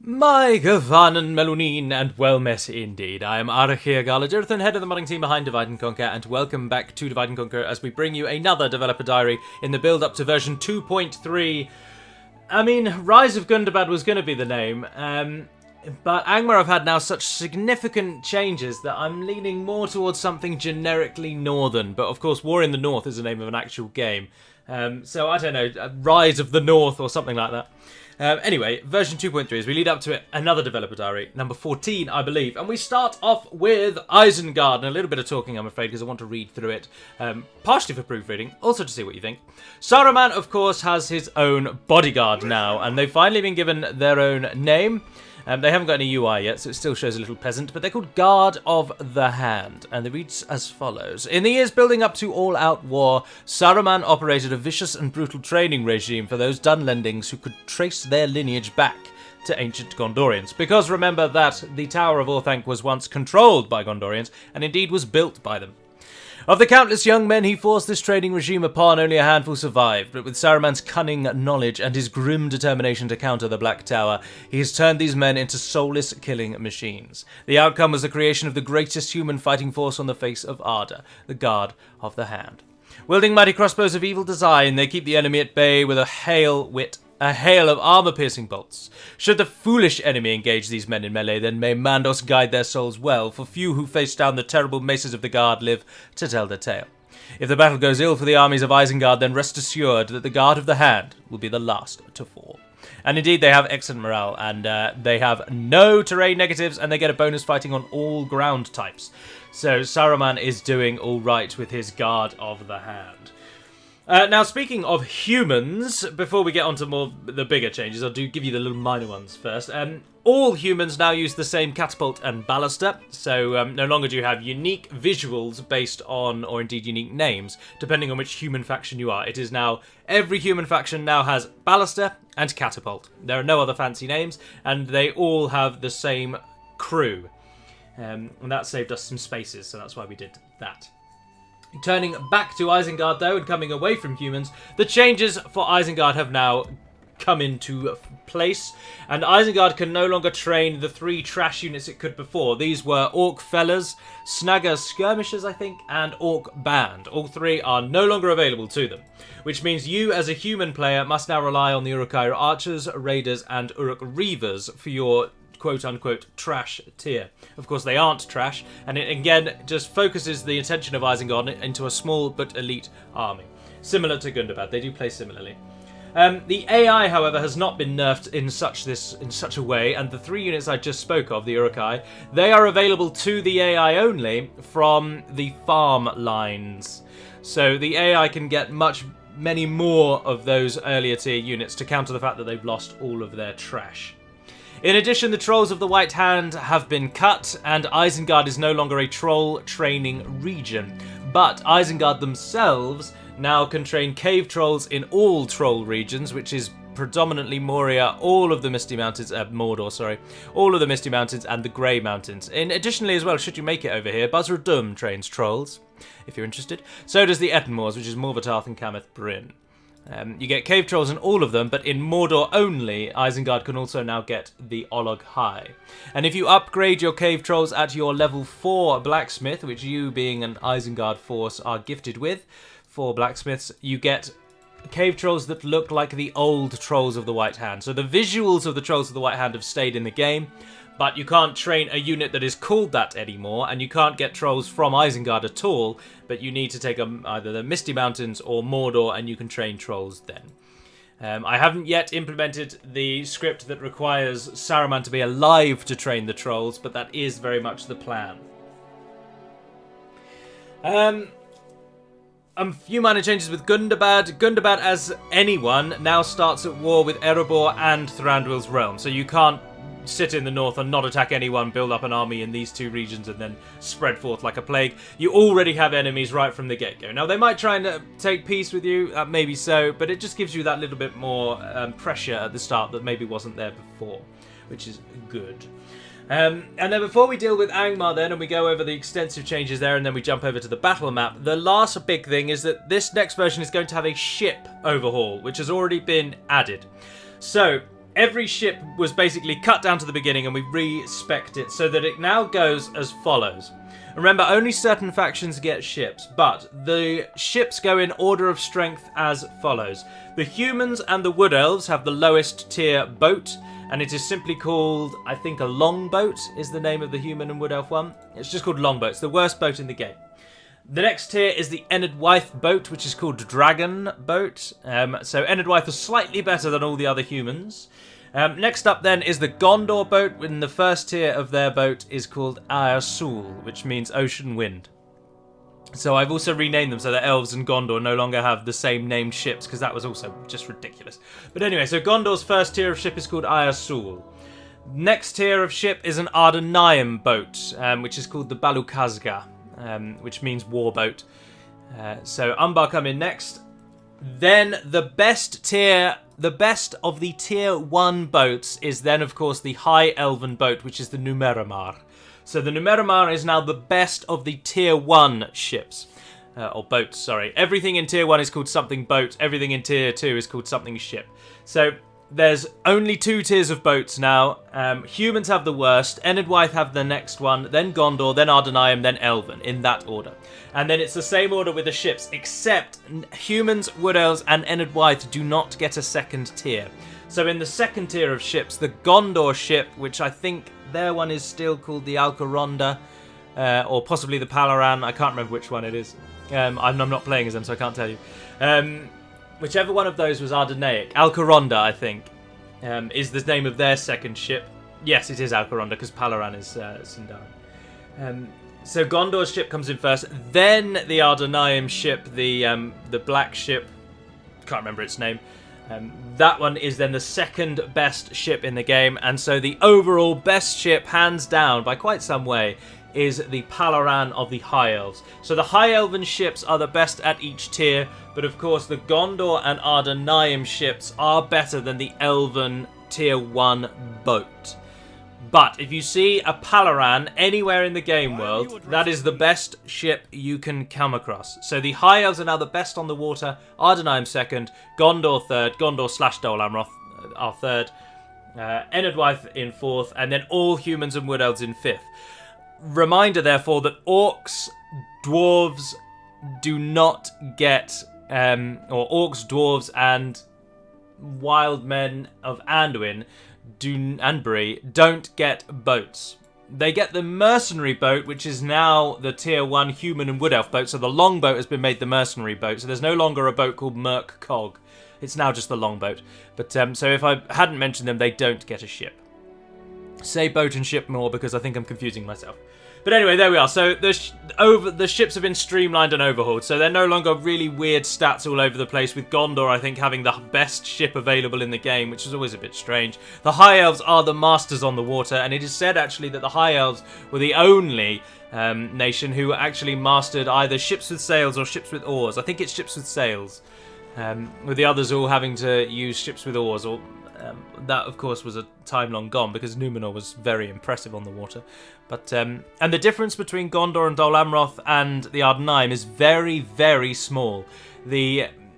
My Gavanen Melunin, and well met indeed. I am Arachir Galajerthan, head of the modding team behind Divide & Conquer, and welcome back to Divide & Conquer as we bring you another developer diary in the build-up to version 2.3. I mean, Rise of Gundabad was going to be the name, but Angmar have had now such significant changes that I'm leaning more towards something generically northern, but of course War in the North is the name of an actual game. So I don't know, Rise of the North or something like that. Anyway, version 2.3, as we lead up to it, another developer diary, number 14, I believe. And we start off with Isengard, and a little bit of talking, I'm afraid, because I want to read through it, partially for proofreading, also to see what you think. Saruman, of course, has his own bodyguard now, and they've finally been given their own name. They haven't got any UI yet, so it still shows a little peasant, but they're called Guard of the Hand, and it reads as follows. In the years building up to all-out war, Saruman operated a vicious and brutal training regime for those Dunlendings who could trace their lineage back to ancient Gondorians. Because remember that the Tower of Orthanc was once controlled by Gondorians, and indeed was built by them. Of the countless young men he forced this training regime upon, only a handful survived, but with Saruman's cunning knowledge and his grim determination to counter the Black Tower, he has turned these men into soulless killing machines. The outcome was the creation of the greatest human fighting force on the face of Arda, the Guard of the Hand. Wielding mighty crossbows of evil design, they keep the enemy at bay with a hail of armor-piercing bolts. Should the foolish enemy engage these men in melee, then may Mandos guide their souls well, for few who face down the terrible maces of the Guard live to tell the tale. If the battle goes ill for the armies of Isengard, then rest assured that the Guard of the Hand will be the last to fall. And indeed, they have excellent morale, and they have no terrain negatives, and they get a bonus fighting on all ground types. So Saruman is doing all right with his Guard of the Hand. Now, speaking of humans, before we get on to the bigger changes, I'll give you the little minor ones first. All humans now use the same catapult and baluster, so no longer do you have unique visuals based on, or indeed unique names, depending on which human faction you are. It is now, every human faction now has baluster and catapult. There are no other fancy names, and they all have the same crew. And that saved us some spaces, so that's why we did that. Turning back to Isengard, though, and coming away from humans, the changes for Isengard have now come into place, and Isengard can no longer train the 3 trash units it could before. These were Orc Fellers, Snagger Skirmishers, I think, and Orc Band. All 3 are no longer available to them, which means you, as a human player, must now rely on the Uruk-hai Archers, Raiders, and Uruk Reavers for your quote-unquote trash tier. Of course, they aren't trash, and it again just focuses the attention of Isengard into a small but elite army. Similar to Gundabad, they do play similarly. The AI, however, has not been nerfed in such a way, and the 3 units I just spoke of, the Uruk-hai, they are available to the AI only from the farm lines. So the AI can get many more of those earlier tier units to counter the fact that they've lost all of their trash. In addition, the Trolls of the White Hand have been cut, and Isengard is no longer a troll training region. But Isengard themselves now can train cave trolls in all troll regions, which is predominantly Moria, all of the Misty Mountains, Mordor, all of the Misty Mountains and the Grey Mountains. Additionally as well, should you make it over here, Buzz-Radum trains trolls, if you're interested. So does the Ettenmoors, which is Morvatarth and Cameth Bryn. You get cave trolls in all of them, but in Mordor only, Isengard can also now get the Olog-hai. And if you upgrade your cave trolls at your level 4 blacksmith, which you, being an Isengard force, are gifted with, 4 blacksmiths, you get cave trolls that look like the old Trolls of the White Hand. So the visuals of the Trolls of the White Hand have stayed in the game, but you can't train a unit that is called that anymore, and you can't get trolls from Isengard at all, but you need to take either the Misty Mountains or Mordor, and you can train trolls then. I haven't yet implemented the script that requires Saruman to be alive to train the trolls, but that is very much the plan. A few minor changes with Gundabad. Gundabad, as anyone, now starts at war with Erebor and Thranduil's realm, so you can't sit in the north and not attack anyone, build up an army in these 2 regions, and then spread forth like a plague. You already have enemies right from the get-go. Now, they might try and take peace with you, maybe so, but it just gives you that little bit more pressure at the start that maybe wasn't there before, which is good. And then before we deal with Angmar then, and we go over the extensive changes there, and then we jump over to the battle map, the last big thing is that this next version is going to have a ship overhaul, which has already been added. So, every ship was basically cut down to the beginning and we re-spec'd it so that it now goes as follows. Remember, only certain factions get ships, but the ships go in order of strength as follows. The humans and the wood elves have the lowest tier boat, and it is simply called, I think, a longboat is the name of the human and wood elf one. It's just called longboat. It's the worst boat in the game. The next tier is the Enedwyth boat, which is called Dragon boat. So Enedwyth is slightly better than all the other humans. Next up then is the Gondor boat, and the first tier of their boat is called Aersul, which means ocean wind. So I've also renamed them so that elves and Gondor no longer have the same named ships, because that was also just ridiculous. But anyway, so Gondor's first tier of ship is called Aersul. Next tier of ship is an Ardanaim boat, which is called the Balukazga. Which means war boat. So Umbar come in next. Then the best of the tier 1 boats is then, of course, the High Elven boat, which is the Numeramar. So the Numeramar is now the best of the tier 1 ships. Or boats, sorry. Everything in tier 1 is called something boat. Everything in tier 2 is called something ship. So there's only 2 tiers of boats now. Humans have the worst, Enedwyth have the next one, then Gondor, then Ardanaim, then Elven, in that order. And then it's the same order with the ships, except humans, wood elves, and Enedwyth do not get a second tier. So in the second tier of ships, the Gondor ship, which I think their one is still called the Alcaronda, or possibly the Palaran, I can't remember which one it is. I'm not playing as them, so I can't tell you. Whichever one of those was Ardenaic. Alcaronda, I think, is the name of their second ship. Yes, it is Alcaronda, because Palaran is Sindarin. So Gondor's ship comes in first. Then the Ardanaim ship, the black ship, can't remember its name. That one is then the second best ship in the game. And so the overall best ship, hands down, by quite some way, is the Palaran of the High Elves. So the High Elven ships are the best at each tier, but of course the Gondor and Ardanaim ships are better than the Elven tier 1 boat. But if you see a Palaran anywhere in the game world, that is the best ship you can come across. So the High Elves are now the best on the water, Ardanaim second, Gondor third, Gondor/Dol Amroth are third, Enedwyth in fourth, and then all humans and wood elves in fifth. Reminder, therefore, that orcs, dwarves do not get, or orcs, dwarves, and wild men of Anduin and Bree don't get boats. They get the mercenary boat, which is now the tier 1 human and wood elf boat. So the longboat has been made the mercenary boat. So there's no longer a boat called Merc Cog. It's now just the longboat. But so if I hadn't mentioned them, they don't get a ship. Say boat and ship more because I think I'm confusing myself. But anyway, there we are. So the ships have been streamlined and overhauled. So they're no longer really weird stats all over the place, with Gondor, I think, having the best ship available in the game, which is always a bit strange. The High Elves are the masters on the water, and it is said, actually, that the High Elves were the only nation who actually mastered either ships with sails or ships with oars. I think it's ships with sails, with the others all having to use ships with oars, or that, of course, was a time long gone because Numenor was very impressive on the water. But and the difference between Gondor and Dol Amroth and the Ardanaim is very, very small.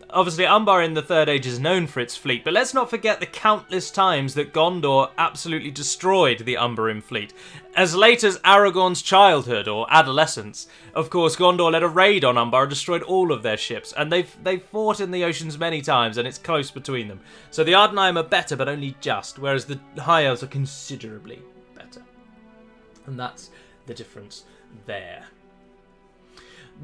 Obviously, Umbar in the Third Age is known for its fleet, but let's not forget the countless times that Gondor absolutely destroyed the Umbarim fleet. As late as Aragorn's childhood or adolescence, of course, Gondor led a raid on Umbar and destroyed all of their ships, and they've fought in the oceans many times, and it's close between them. So the Ardanaim are better, but only just, whereas the High Elves are considerably better. And that's the difference there.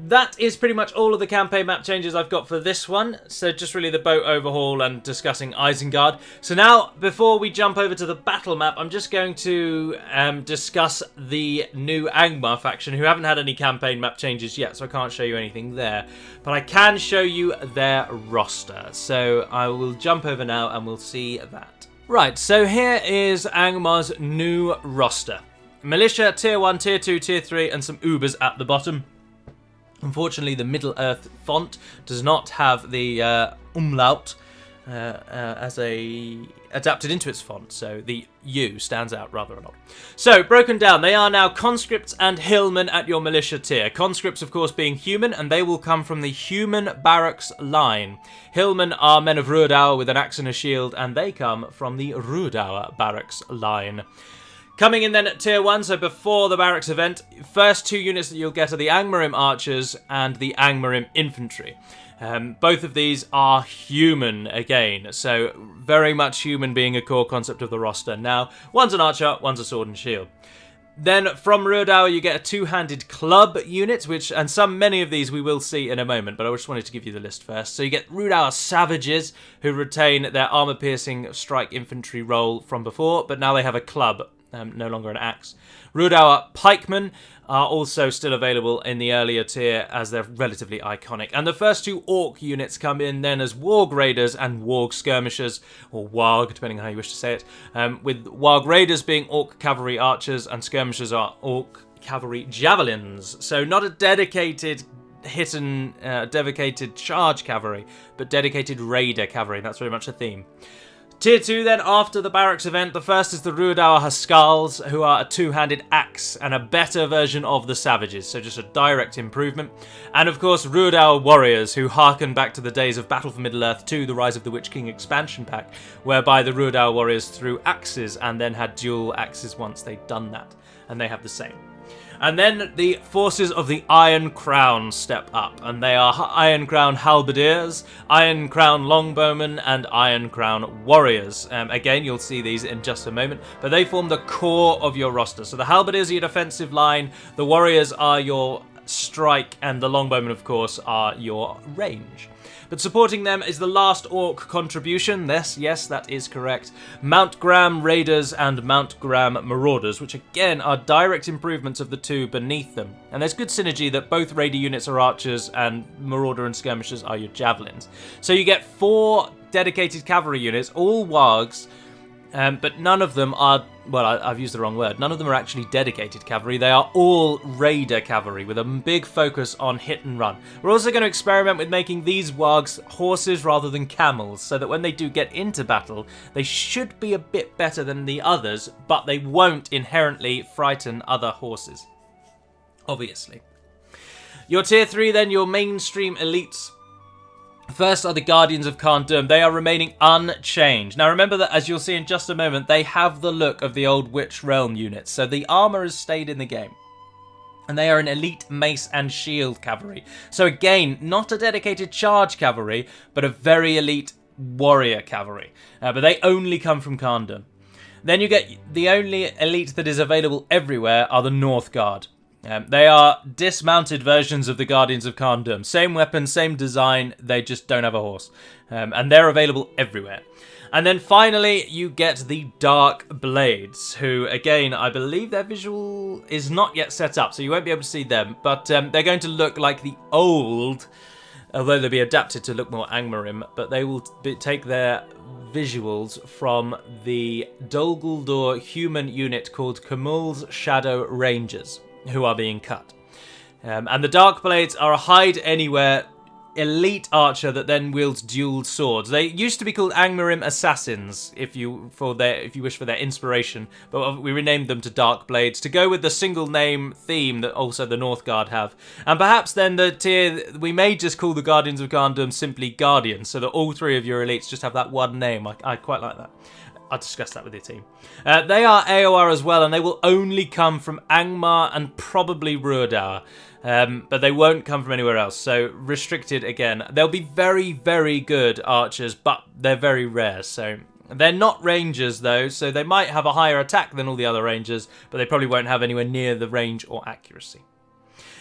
That is pretty much all of the campaign map changes I've got for this one. So just really the boat overhaul and discussing Isengard. So now, before we jump over to the battle map, I'm just going to discuss the new Angmar faction, who haven't had any campaign map changes yet, so I can't show you anything there. But I can show you their roster. So I will jump over now and we'll see that. Right, so here is Angmar's new roster. Militia, Tier 1, Tier 2, Tier 3, and some Ubers at the bottom. Unfortunately, the Middle-earth font does not have the umlaut, adapted into its font, so the U stands out rather a lot. So, broken down, they are now conscripts and hillmen at your militia tier. Conscripts, of course, being human, and they will come from the human barracks line. Hillmen are men of Ruhrdaur with an axe and a shield, and they come from the Ruhrdaur barracks line. Coming in then at tier 1, so before the barracks event, first 2 units that you'll get are the Angmarim archers and the Angmarim infantry. Both of these are human again, so very much human being a core concept of the roster. Now, one's an archer, one's a sword and shield. Then from Ruhrdaur you get a 2-handed club unit, many of these we will see in a moment, but I just wanted to give you the list first. So you get Ruhrdaur Savages, who retain their armor-piercing strike infantry role from before, but now they have a club, no longer an axe. Ruhrdaur Pikemen are also still available in the earlier tier as they're relatively iconic. And the first 2 Orc units come in then as Warg Raiders and Warg Skirmishers, or Warg, depending on how you wish to say it, with Warg Raiders being Orc Cavalry Archers and Skirmishers are Orc Cavalry Javelins. So not a dedicated dedicated charge cavalry, but dedicated raider cavalry. That's very much a theme. Tier 2 then, after the barracks event, the first is the Ruhrdaur Haskals, who are a 2-handed axe and a better version of the Savages, so just a direct improvement. And of course, Ruhrdaur Warriors, who harken back to the days of Battle for Middle-earth 2, the Rise of the Witch King expansion pack, whereby the Ruhrdaur Warriors threw axes and then had dual axes once they'd done that, and they have the same. And then the forces of the Iron Crown step up, and they are Iron Crown Halberdiers, Iron Crown Longbowmen, and Iron Crown Warriors. Again, you'll see these in just a moment, but they form the core of your roster. So the Halberdiers are your defensive line, the Warriors are your strike, and the Longbowmen, of course, are your range. But supporting them is the last Orc contribution. Yes, that is correct. Mount Graham Raiders and Mount Graham Marauders, which again are direct improvements of the 2 beneath them. And there's good synergy that both Raider units are archers and Marauder and Skirmishers are your javelins. So you get 4 dedicated cavalry units, all wargs, but none of them are, well, I've used the wrong word. None of them are actually dedicated cavalry. They are all raider cavalry with a big focus on hit and run. We're also going to experiment with making these wargs horses rather than camels, so that when they do get into battle, they should be a bit better than the others, but they won't inherently frighten other horses. Obviously. Your tier 3 then, your mainstream elites. First are the Guardians of Khand Dum. They are remaining unchanged. Now remember that, as you'll see in just a moment, they have the look of the old Witch Realm units, so the armour has stayed in the game. And they are an elite mace and shield cavalry. So again, not a dedicated charge cavalry, but a very elite warrior cavalry. But they only come from Khand Dum. Then you get the only elite that is available everywhere are the North Guard. They are dismounted versions of the Guardians of Khand Dum. Same weapon, same design, they just don't have a horse. And they're available everywhere. And then finally, you get the Dark Blades, who, again, I believe their visual is not yet set up, so you won't be able to see them. But they're going to look like the old, although they'll be adapted to look more Angmarim, but they will take their visuals from the Dol Guldur human unit called Kamul's Shadow Rangers, who are being cut. And the Dark Blades are a hide anywhere elite archer that then wields dual swords. They used to be called Angmarim Assassins, if you wish for their inspiration, but we renamed them to Dark Blades to go with the single name theme that also the North Guard have. And perhaps then the tier, we may just call the Guardians of Khand Dum simply Guardians, so that all 3 of your elites just have that one name. I quite like that. I'll discuss that with your team. They are AOR as well, and they will only come from Angmar and probably Ruhrdaur. But they won't come from anywhere else, so restricted again. They'll be very, very good archers, but they're very rare, so they're not rangers though, so they might have a higher attack than all the other rangers, but they probably won't have anywhere near the range or accuracy.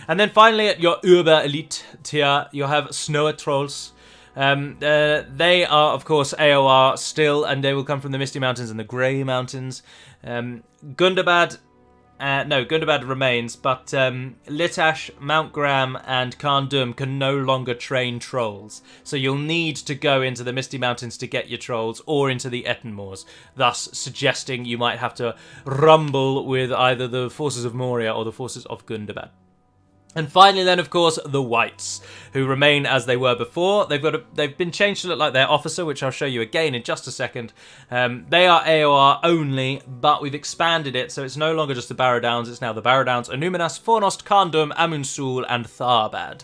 And then finally, at your Uber Elite tier, you'll have Snow Trolls. They are, of course, AOR still, and they will come from the Misty Mountains and the Grey Mountains. Gundabad remains, but Litash, Mount Graham, and Khand Dum can no longer train trolls. So you'll need to go into the Misty Mountains to get your trolls, or into the Etten-Moors, thus suggesting you might have to rumble with either the forces of Moria or the forces of Gundabad. And finally then, of course, the Whites, who remain as they were before. They've been changed to look like their officer, which I'll show you again in just a second. They are AOR only, but we've expanded it, so it's no longer just the Barrow Downs, it's now the Barrow Downs, Anuminas, Fornost, Carndum, Amunsul, and Tharbad.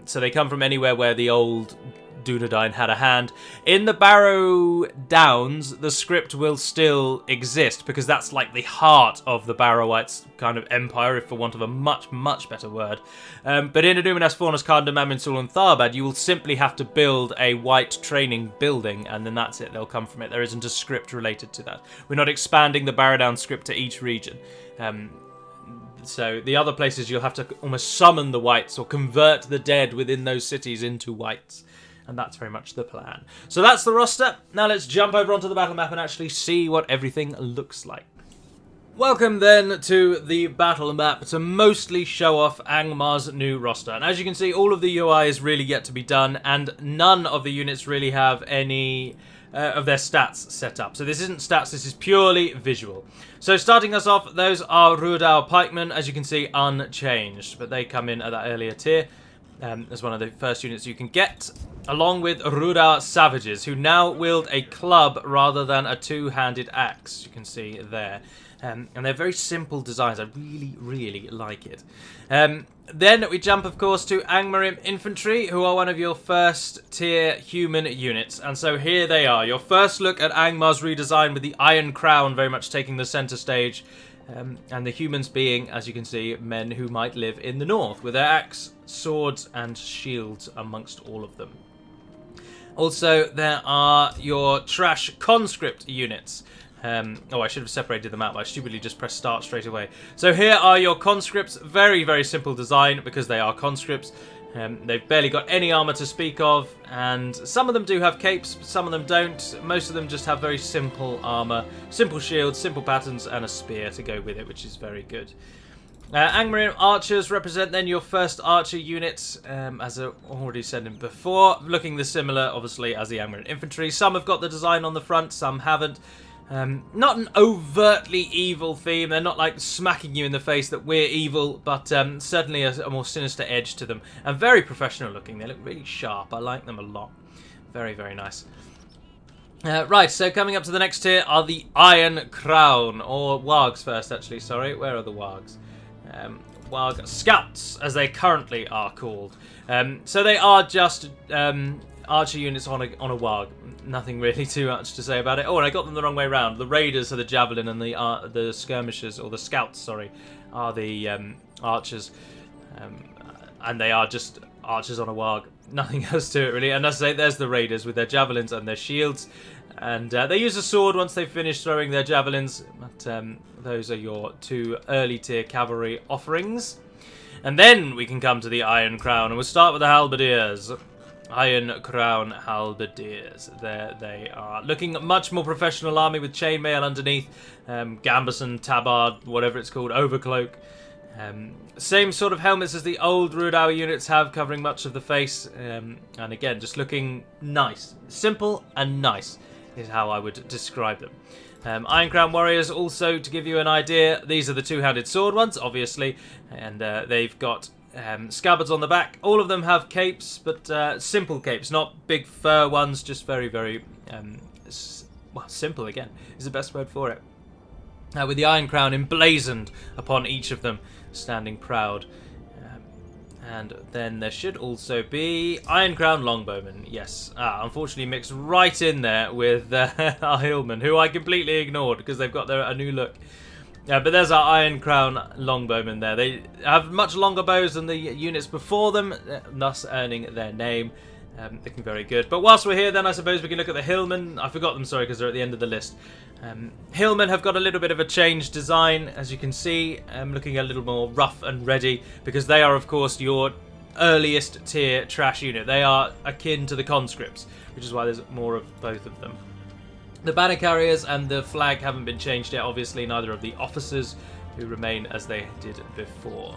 So they come from anywhere where the old Dunedain had a hand. In the Barrow Downs, the script will still exist, because that's like the heart of the Barrowites kind of empire, if for want of a much, much better word. But in Anuminas, Fornas, Carndum, Amunsul, and Tharbad, you will simply have to build a white training building, and then that's it. They'll come from it. There isn't a script related to that. We're not expanding the Barrow Downs script to each region. So the other places you'll have to almost summon the Whites or convert the dead within those cities into Whites. And that's very much the plan. So that's the roster. Now let's jump over onto the battle map and actually see what everything looks like. Welcome then to the battle map to mostly show off Angmar's new roster. And as you can see, all of the UI is really yet to be done, and none of the units really have any of their stats set up. So this isn't stats, this is purely visual. So starting us off, those are Ruadau Pikemen, as you can see, unchanged. But they come in at that earlier tier as one of the first units you can get, along with Ruadau Savages, who now wield a club rather than a two-handed axe, you can see there. And they're very simple designs. I really, really like it. Then we jump, of course, to Angmar Infantry, who are one of your first-tier human units. And so here they are. Your first look at Angmar's redesign, with the Iron Crown very much taking the centre stage. And the humans being, as you can see, men who might live in the north, with their axe, swords, and shields amongst all of them. Also, there are your trash conscript units. Oh, I should have separated them out, but I stupidly just pressed start straight away. So here are your conscripts. Very, very simple design, because they are conscripts. They've barely got any armor to speak of, and some of them do have capes, but some of them don't. Most of them just have very simple armor, simple shields, simple patterns, and a spear to go with it, which is very good. Angmar archers represent then your first archer units, as I already said before, looking the similar, obviously, as the Angmar infantry. Some have got the design on the front, some haven't. Not an overtly evil theme. They're not like smacking you in the face that we're evil, but certainly a more sinister edge to them. And very professional looking. They look really sharp. I like them a lot. Very, very nice. Right, so coming up to the next tier are the Iron Crown, or Wargs first, actually. Sorry, where are the Wargs? Warg Scouts, as they currently are called. So they are just archer units on a Warg. Nothing really too much to say about it. Oh, and I got them the wrong way around. The Raiders are the Javelin, and the Skirmishers, or the Scouts, sorry, are the archers. And they are just archers on a Warg. Nothing else to it, really. And as I say, there's the Raiders with their Javelins and their shields. And they use a sword once they've finished throwing their Javelins. But those are your two early tier cavalry offerings. And then we can come to the Iron Crown. And we'll start with the Halberdiers. Iron Crown Halberdiers. There they are. Looking much more professional army with chainmail underneath. Gambeson, tabard, whatever it's called, overcloak. Same sort of helmets as the old Ruadau units have, covering much of the face. And again, just looking nice. Simple and nice is how I would describe them. Iron Crown Warriors, also, to give you an idea, these are the two-handed sword ones, obviously. And they've got scabbards on the back. All of them have capes, but simple capes, not big fur ones, just very, very well, simple, again, is the best word for it. With the Iron Crown emblazoned upon each of them, standing proud. And then there should also be Iron Crown Longbowmen, yes. Unfortunately mixed right in there with our Hillman, who I completely ignored because they've got a new look. But there's our Iron Crown Longbowmen there. They have much longer bows than the units before them, thus earning their name. Looking very good. But whilst we're here, then I suppose we can look at the Hillman. I forgot them, sorry, because they're at the end of the list. Hillman have got a little bit of a changed design, as you can see, looking a little more rough and ready, because they are, of course, your earliest tier trash unit. They are akin to the conscripts, which is why there's more of both of them. The banner carriers and the flag haven't been changed yet, obviously, neither of the officers, who remain as they did before.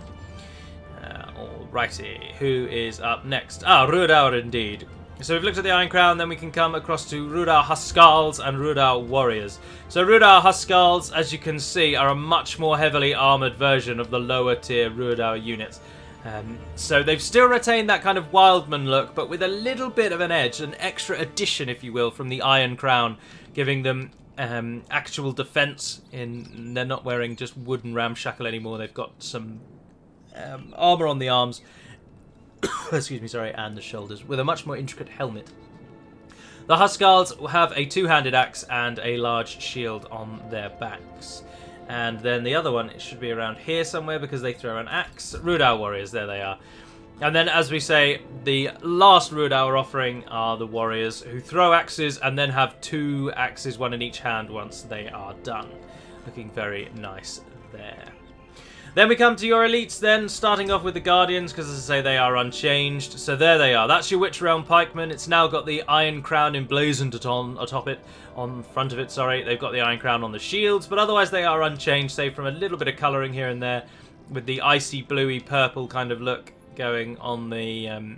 Alrighty, who is up next? Ruadau indeed. So we've looked at the Iron Crown, then we can come across to Ruadau Huskarls and Ruadau Warriors. So Ruadau Huskarls, as you can see, are a much more heavily armoured version of the lower tier Ruadau units. So they've still retained that kind of Wildman look, but with a little bit of an edge, an extra addition, if you will, from the Iron Crown, giving them actual defense. They're not wearing just wooden ramshackle anymore. They've got some armor on the arms, excuse me, sorry, and the shoulders, with a much more intricate helmet. The Huskarls have a two-handed axe and a large shield on their backs. And then the other one, it should be around here somewhere because they throw an axe. Rudau warriors, there they are. And then, as we say, the last Rudau we're offering are the warriors who throw axes and then have two axes, one in each hand, once they are done. Looking very nice there. Then we come to your elites then, starting off with the Guardians, because as I say, they are unchanged. So there they are. That's your Witch Realm Pikemen. It's now got the Iron Crown emblazoned on front of it, sorry. They've got the Iron Crown on the shields, but otherwise they are unchanged, save from a little bit of colouring here and there, with the icy bluey purple kind of look going on the...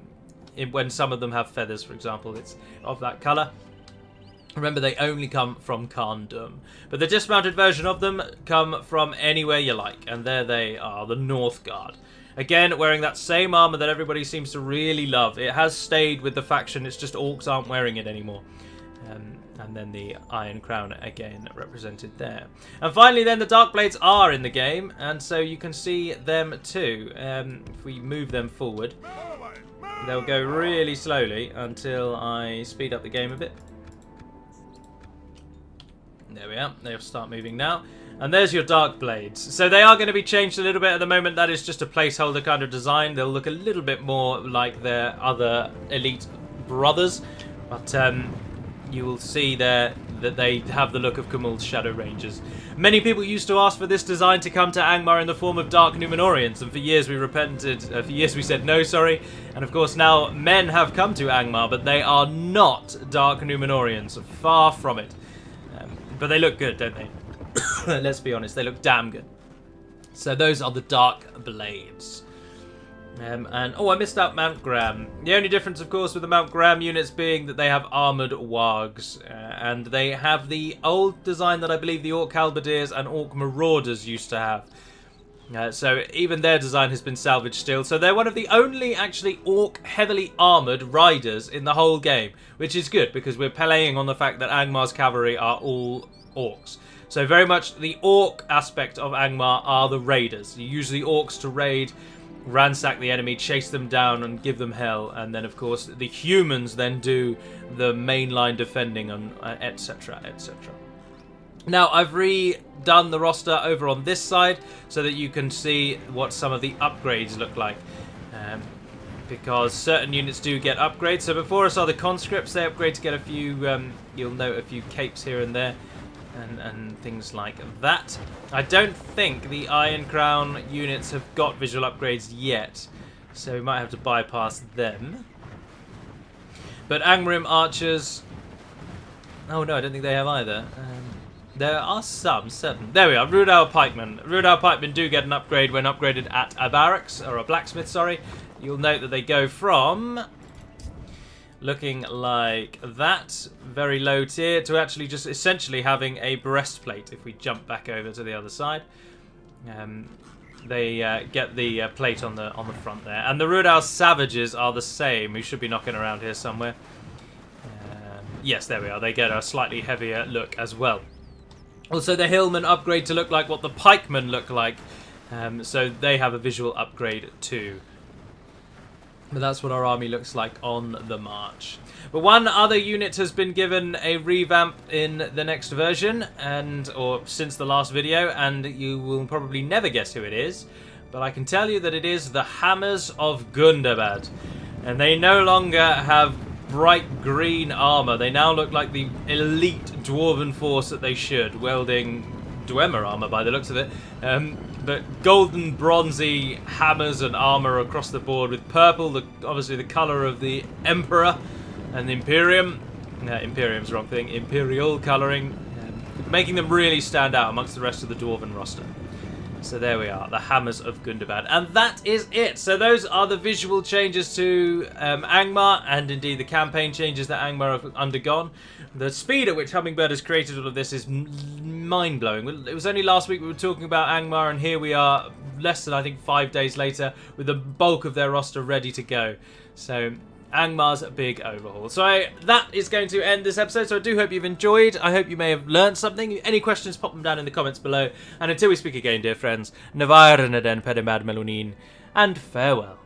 when some of them have feathers, for example, it's of that colour. Remember, they only come from Khandum. But the dismounted version of them come from anywhere you like. And there they are, the North Guard. Again, wearing that same armour that everybody seems to really love. It has stayed with the faction, it's just orcs aren't wearing it anymore. And then the Iron Crown again represented there. And finally then, the Darkblades are in the game. And so you can see them too. If we move them forward, they'll go really slowly until I speed up the game a bit. There we are. They'll start moving now. And there's your Dark Blades. So they are going to be changed a little bit at the moment. That is just a placeholder kind of design. They'll look a little bit more like their other elite brothers. But you will see there that they have the look of Khamul's Shadow Rangers. Many people used to ask for this design to come to Angmar in the form of Dark Numenorians. And for years we repented. For years we said no, sorry. And of course now men have come to Angmar. But they are not Dark Numenorians. Far from it. But they look good, don't they? Let's be honest, they look damn good. So those are the Dark Blades. Oh, I missed out Mount Graham. The only difference, of course, with the Mount Graham units being that they have armoured wargs. And they have the old design that I believe the Orc Halberdiers and Orc Marauders used to have. So even their design has been salvaged still. So they're one of the only actually Orc heavily armoured riders in the whole game. Which is good, because we're playing on the fact that Angmar's cavalry are all Orcs. So very much the Orc aspect of Angmar are the raiders. You use the Orcs to raid, ransack the enemy, chase them down and give them hell. And then of course the humans then do the mainline defending and etc, etc. Now I've redone the roster over on this side so that you can see what some of the upgrades look like. Because certain units do get upgrades. So before us are the conscripts. They upgrade to get a few, you'll note a few capes here and there. And things like that. I don't think the Iron Crown units have got visual upgrades yet, so we might have to bypass them. But Angmarim archers, oh no, I don't think they have either. There are some, certain. There we are, Rudau Pikemen. Rudau Pikemen do get an upgrade when upgraded at a barracks, or a blacksmith, sorry. You'll note that they go from looking like that, very low tier, to actually just essentially having a breastplate. If we jump back over to the other side, they get the plate on the front there. And the Rudau Savages are the same. We should be knocking around here somewhere. Yes, there we are. They get a slightly heavier look as well. Also, the Hillman upgrade to look like what the Pikemen look like. So they have a visual upgrade too. But that's what our army looks like on the march. But one other unit has been given a revamp in the next version, or since the last video, and you will probably never guess who it is. But I can tell you that it is the Hammers of Gundabad. And they no longer have bright green armor. They now look like the elite dwarven force that they should, wielding Dwemer armor by the looks of it. But golden, bronzy hammers and armor across the board with purple, obviously the color of the Emperor and the Imperium. Imperium's the wrong thing. Imperial coloring, making them really stand out amongst the rest of the dwarven roster. So there we are, the Hammers of Gundabad. And that is it. So those are the visual changes to Angmar, and indeed the campaign changes that Angmar have undergone. The speed at which Hummingbird has created all of this is mind-blowing. It was only last week we were talking about Angmar, and here we are less than, I think, 5 days later with the bulk of their roster ready to go. So Angmar's big overhaul. So that is going to end this episode. So I do hope you've enjoyed. I hope you may have learned something. Any questions, pop them down in the comments below. And until we speak again, dear friends, Navair Naden Pedemad Melunin, and farewell.